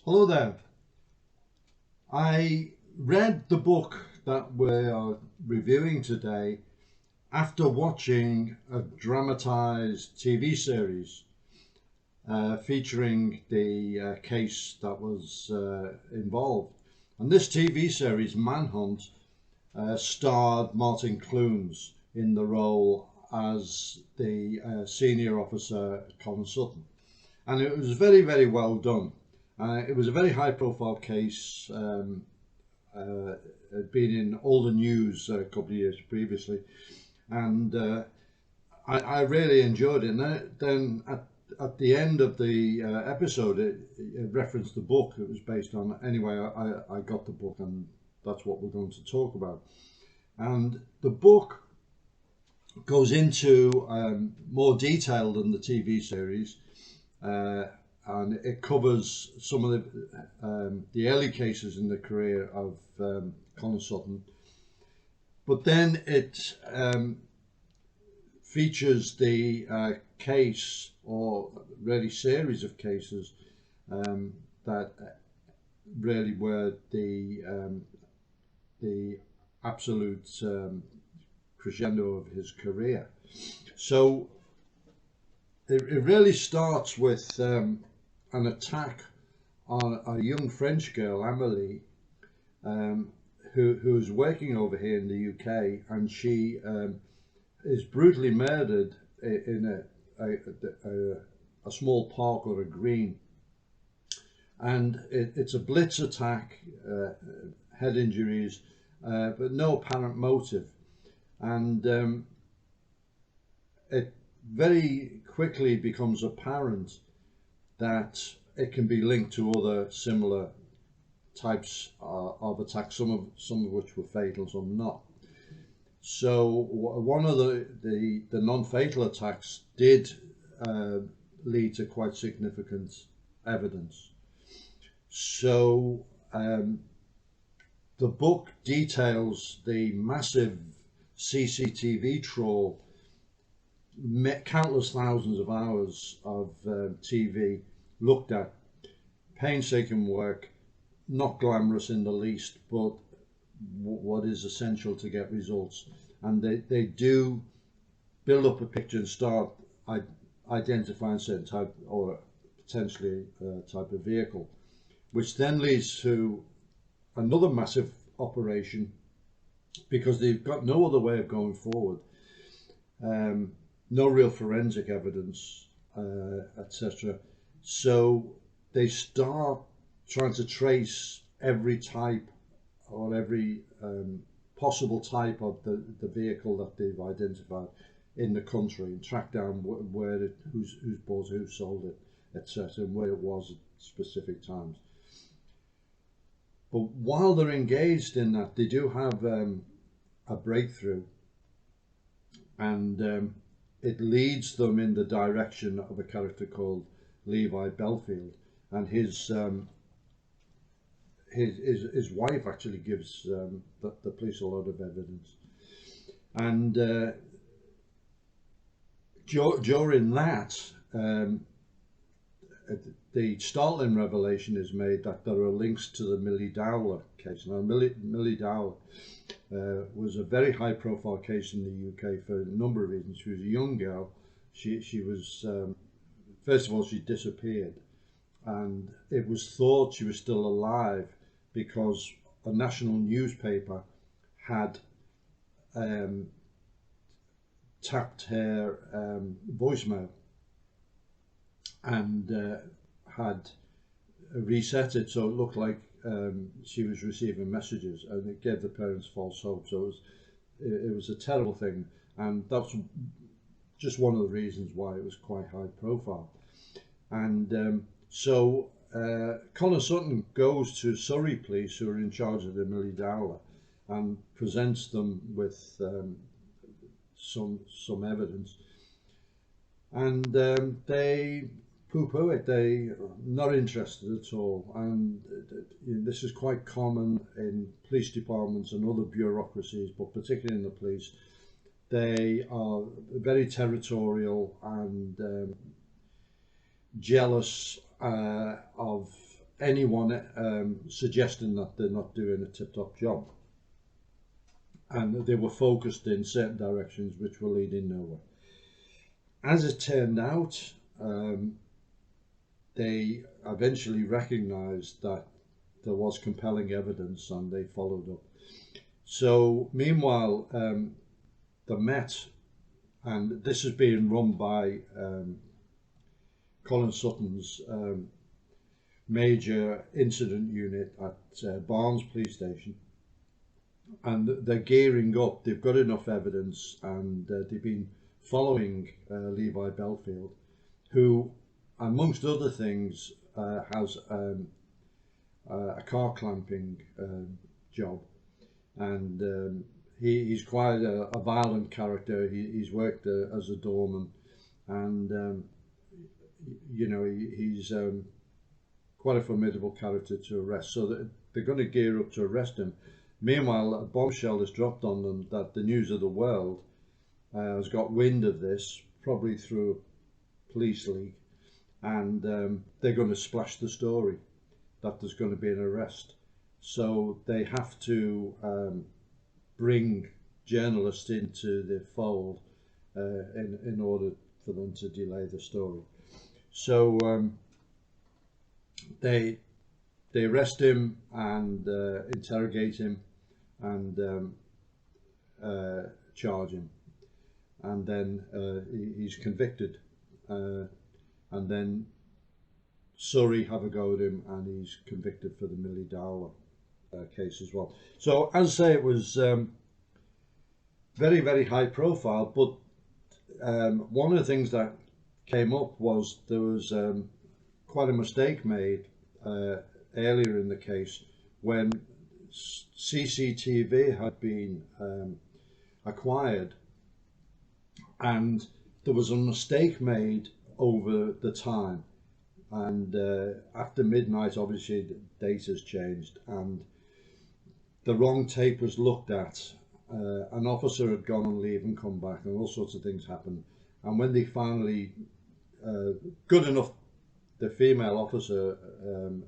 Hello there. I read the book that we are reviewing today after watching a dramatized TV series featuring the case that was involved. And this TV series, Manhunt, starred Martin Clunes in the role as the senior officer Colin Sutton. And it was very, very well done. It was a very high profile case. Had been in all the news a couple of years previously, and I really enjoyed it. And then at the end of the episode, it referenced the book it was based on. Anyway, I got the book, and that's what we're going to talk about. And the book goes into more detail than the TV series. And it covers some of the early cases in the career of Colin Sutton. But then it features the case, or really series of cases, that really were the absolute crescendo of his career. So it really starts with an attack on a young French girl, Amélie, who is working over here in the UK, and she is brutally murdered in a small park or a green. And it's a blitz attack, head injuries, but no apparent motive. And it very quickly becomes apparent that it can be linked to other similar types of attacks, some of which were fatal, some not. So one of the non-fatal attacks did lead to quite significant evidence. So the book details the massive CCTV trawl, countless thousands of hours of TV looked at, painstaking work, not glamorous in the least, but what is essential to get results. And they do build up a picture and start identifying certain type, or potentially type of vehicle, which then leads to another massive operation, because they've got no other way of going forward. No real forensic evidence, etc. So they start trying to trace every type, or every possible type of the vehicle that they've identified in the country, and track down where it, who's bought it, who sold it, etc., and where it was at specific times. But while they're engaged in that, they do have a breakthrough, and it leads them in the direction of a character called Levi Belfield, and his wife actually gives the police a lot of evidence. And during that, the startling revelation is made that there are links to the Millie Dowler case. Now, Millie Dowler was a very high-profile case in the UK for a number of reasons. She was a young girl. She was, first of all, she disappeared, and it was thought she was still alive because a national newspaper had tapped her voicemail and had reset it so it looked like she was receiving messages, and it gave the parents false hope. So it was a terrible thing, and that's just one of the reasons why it was quite high profile. And so Colin Sutton goes to Surrey Police, who are in charge of the Millie Dowler, and presents them with some evidence, and they poo-poo it. They are not interested at all, and this is quite common in police departments and other bureaucracies, but particularly in the police. They are very territorial and jealous of anyone suggesting that they're not doing a tip-top job. And they were focused in certain directions which were leading nowhere. As it turned out, they eventually recognized that there was compelling evidence and they followed up. So meanwhile, the Met, and this is being run by Colin Sutton's major incident unit at Barnes Police Station, and they're gearing up. They've got enough evidence, and they've been following Levi Belfield, who, amongst other things, has a car clamping job, and he's quite a violent character. He's worked as a doorman, and you know, he's quite a formidable character to arrest. So they're going to gear up to arrest him. Meanwhile, a bombshell is dropped on them that the News of the World has got wind of this, probably through a police leak, and they're going to splash the story that there's going to be an arrest. So they have to bring journalists into the fold in order for them to delay the story. So they arrest him and interrogate him and charge him, and then he's convicted, and then Surrey have a go at him and he's convicted for the Millie Dowler case as well. So as I say, it was very, very high profile, but one of the things that came up was there was quite a mistake made earlier in the case when CCTV had been acquired, and there was a mistake made over the time, and after midnight obviously the data's changed and the wrong tape was looked at. An officer had gone on leave and come back and all sorts of things happened, and when they finally good enough, the female officer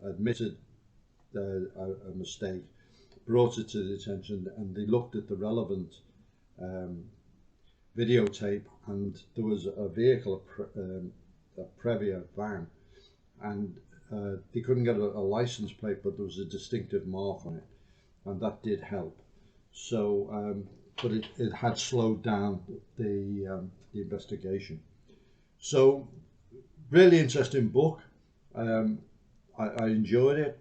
admitted a mistake, brought it to the attention, and they looked at the relevant videotape, and there was a vehicle, a Previa van, and they couldn't get a license plate, but there was a distinctive mark on it, and that did help. So, but it had slowed down the investigation. So, really interesting book. I enjoyed it.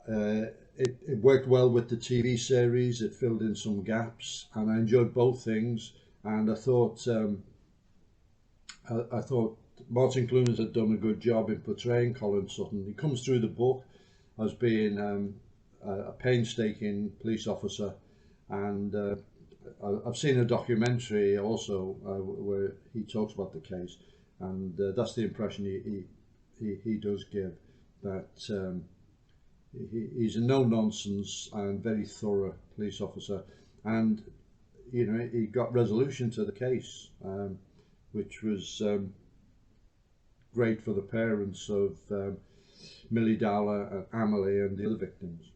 It worked well with the TV series. It filled in some gaps, and I enjoyed both things. And I thought Martin Clunes had done a good job in portraying Colin Sutton. He comes through the book as being a painstaking police officer, and I've seen a documentary also where he talks about the case, and that's the impression he does give, that he's a no-nonsense and very thorough police officer, and you know, he got resolution to the case, which was great for the parents of Millie Dowler and Amelie and the other victims.